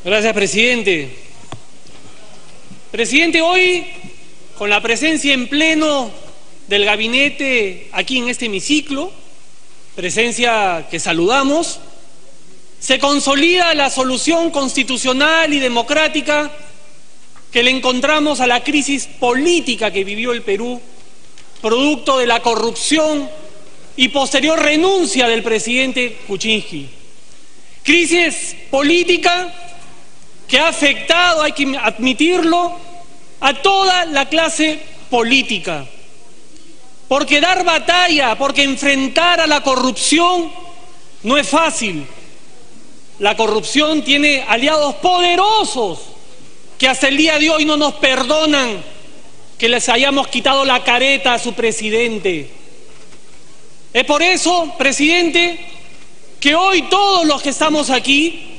Gracias, presidente. Presidente, hoy, con la presencia en pleno del gabinete aquí en este hemiciclo, presencia que saludamos, se consolida la solución constitucional y democrática que le encontramos a la crisis política que vivió el Perú, producto de la corrupción y posterior renuncia del presidente Kuczynski. Crisis política que ha afectado, hay que admitirlo, a toda la clase política. Porque dar batalla, porque enfrentar a la corrupción no es fácil. La corrupción tiene aliados poderosos que hasta el día de hoy no nos perdonan que les hayamos quitado la careta a su presidente. Es por eso, presidente, que hoy todos los que estamos aquí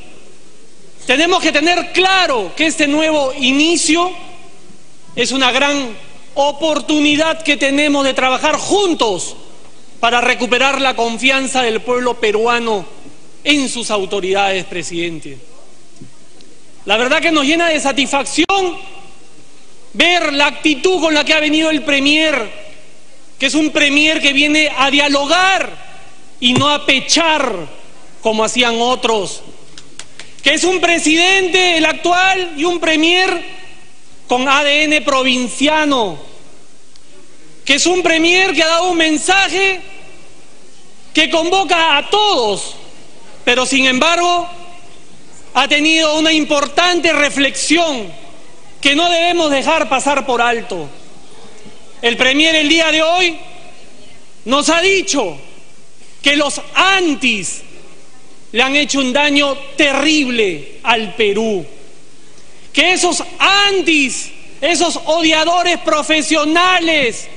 tenemos que tener claro que este nuevo inicio es una gran oportunidad que tenemos de trabajar juntos para recuperar la confianza del pueblo peruano en sus autoridades, presidente. La verdad que nos llena de satisfacción ver la actitud con la que ha venido el premier, que es un premier que viene a dialogar y no a pechar como hacían otros, que es un presidente, el actual, y un premier con ADN provinciano, que es un premier que ha dado un mensaje que convoca a todos, pero sin embargo ha tenido una importante reflexión que no debemos dejar pasar por alto. El premier el día de hoy nos ha dicho que los antis le han hecho un daño terrible al Perú, que esos antis, esos odiadores profesionales,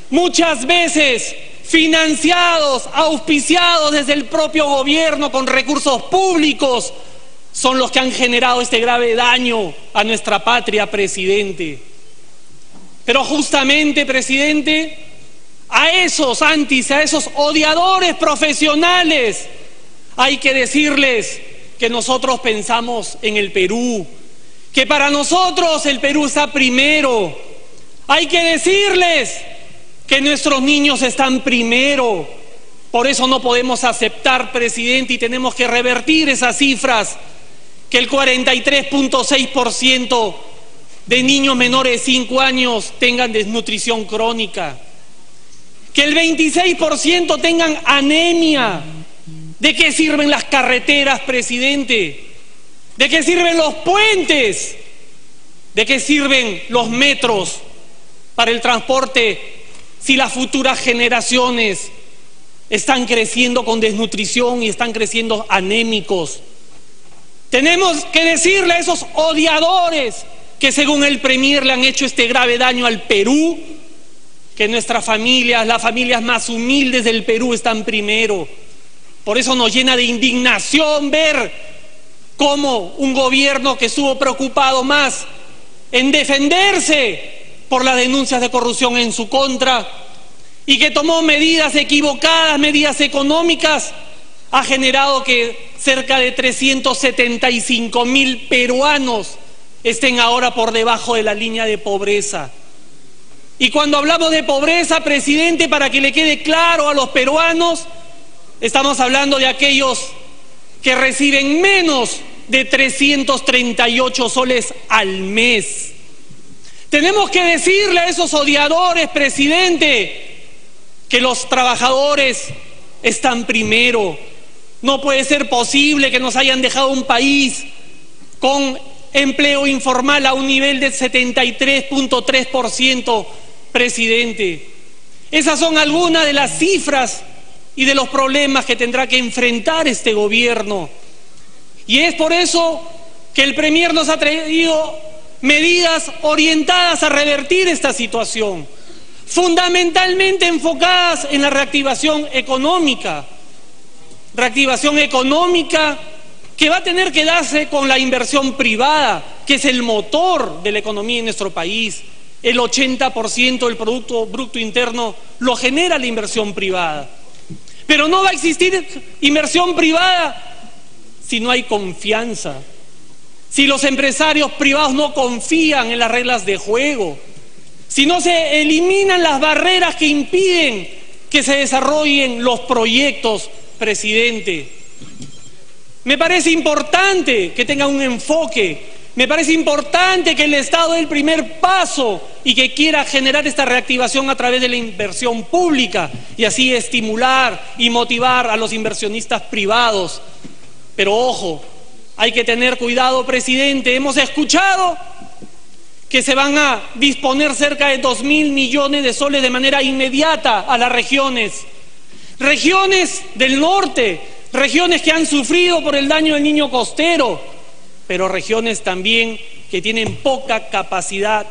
muchas veces financiados, auspiciados desde el propio gobierno con recursos públicos, son los que han generado este grave daño a nuestra patria, presidente. Pero justamente, presidente, a esos antis, a esos odiadores profesionales, hay que decirles que nosotros pensamos en el Perú, que para nosotros el Perú está primero. Hay que decirles que nuestros niños están primero. Por eso no podemos aceptar, presidente, y tenemos que revertir esas cifras, que el 43.6% de niños menores de 5 años tengan desnutrición crónica, que el 26% tengan anemia. ¿De qué sirven las carreteras, presidente? ¿De qué sirven los puentes? ¿De qué sirven los metros para el transporte si las futuras generaciones están creciendo con desnutrición y están creciendo anémicos? Tenemos que decirle a esos odiadores que según el premier le han hecho este grave daño al Perú, que nuestras familias, las familias más humildes del Perú, están primero. Por eso nos llena de indignación ver cómo un gobierno que estuvo preocupado más en defenderse por las denuncias de corrupción en su contra y que tomó medidas equivocadas, medidas económicas, ha generado que cerca de 375.000 peruanos estén ahora por debajo de la línea de pobreza. Y cuando hablamos de pobreza, presidente, para que le quede claro a los peruanos, estamos hablando de aquellos que reciben menos de 338 soles al mes. Tenemos que decirle a esos odiadores, presidente, que los trabajadores están primero. No puede ser posible que nos hayan dejado un país con empleo informal a un nivel del 73.3%, presidente. Esas son algunas de las cifras y de los problemas que tendrá que enfrentar este gobierno. Y es por eso que el premier nos ha traído medidas orientadas a revertir esta situación, fundamentalmente enfocadas en la reactivación económica que va a tener que darse con la inversión privada, que es el motor de la economía en nuestro país. El 80% del Producto Bruto Interno lo genera la inversión privada. Pero no va a existir inversión privada si no hay confianza, si los empresarios privados no confían en las reglas de juego, si no se eliminan las barreras que impiden que se desarrollen los proyectos, presidente. Me parece importante que tenga un enfoque, me parece importante que el Estado dé el primer paso y que quiera generar esta reactivación a través de la inversión pública y así estimular y motivar a los inversionistas privados. Pero ojo, hay que tener cuidado, presidente. Hemos escuchado que se van a disponer cerca de 2.000 millones de soles de manera inmediata a las regiones del norte, regiones que han sufrido por el daño del Niño Costero, pero regiones también que tienen poca capacidad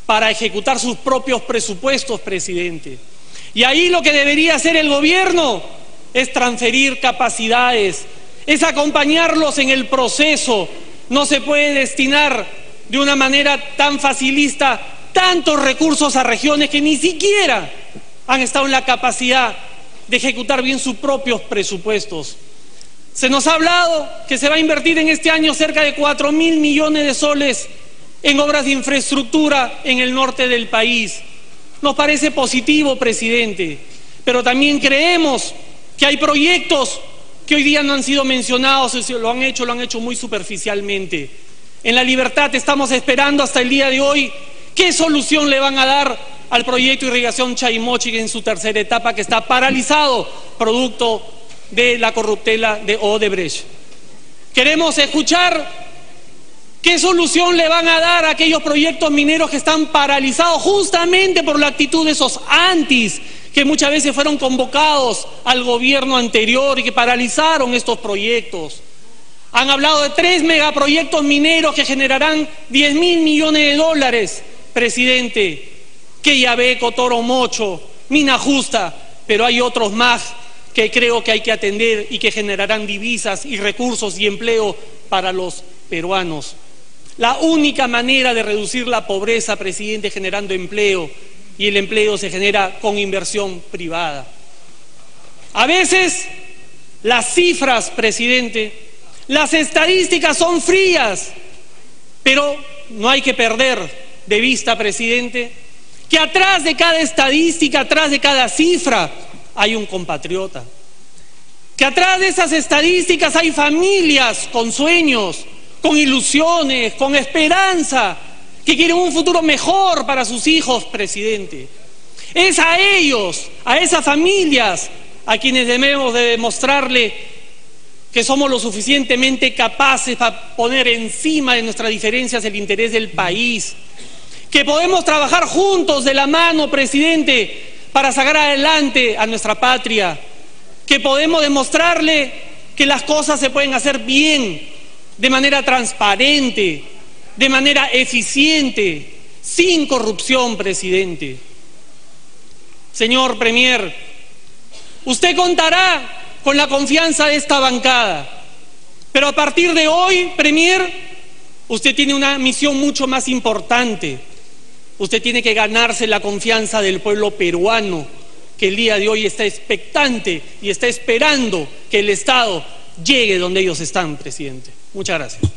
para ejecutar sus propios presupuestos, presidente. Y ahí lo que debería hacer el gobierno es transferir capacidades, es acompañarlos en el proceso. No se puede destinar de una manera tan facilista tantos recursos a regiones que ni siquiera han estado en la capacidad de ejecutar bien sus propios presupuestos. Se nos ha hablado que se va a invertir en este año cerca de 4.000 millones de soles en obras de infraestructura en el norte del país. Nos parece positivo, presidente, pero también creemos que hay proyectos que hoy día no han sido mencionados, lo han hecho muy superficialmente. En La Libertad estamos esperando hasta el día de hoy qué solución le van a dar al proyecto de irrigación Chaymochic en su tercera etapa, que está paralizado producto de la corruptela de Odebrecht. Queremos escuchar qué solución le van a dar a aquellos proyectos mineros que están paralizados justamente por la actitud de esos antis que muchas veces fueron convocados al gobierno anterior y que paralizaron estos proyectos. Han hablado de 3 megaproyectos mineros que generarán 10.000 millones de dólares, presidente. Quellaveco, Toro Mocho, Mina Justa, pero hay otros más que creo que hay que atender y que generarán divisas y recursos y empleo para los peruanos. La única manera de reducir la pobreza, presidente, es generando empleo, y el empleo se genera con inversión privada. A veces las cifras, presidente, las estadísticas son frías, pero no hay que perder de vista, presidente, que atrás de cada estadística, atrás de cada cifra, hay un compatriota. Que atrás de esas estadísticas hay familias con sueños, con ilusiones, con esperanza, que quieren un futuro mejor para sus hijos, presidente. Es a ellos, a esas familias, a quienes debemos de demostrarle que somos lo suficientemente capaces para poner encima de nuestras diferencias el interés del país, que podemos trabajar juntos de la mano, presidente, para sacar adelante a nuestra patria, que podemos demostrarle que las cosas se pueden hacer bien, de manera transparente, de manera eficiente, sin corrupción, presidente. Señor Premier, usted contará con la confianza de esta bancada, pero a partir de hoy, Premier, usted tiene una misión mucho más importante. Usted tiene que ganarse la confianza del pueblo peruano, que el día de hoy está expectante y está esperando que el Estado llegue donde ellos están, presidente. Muchas gracias.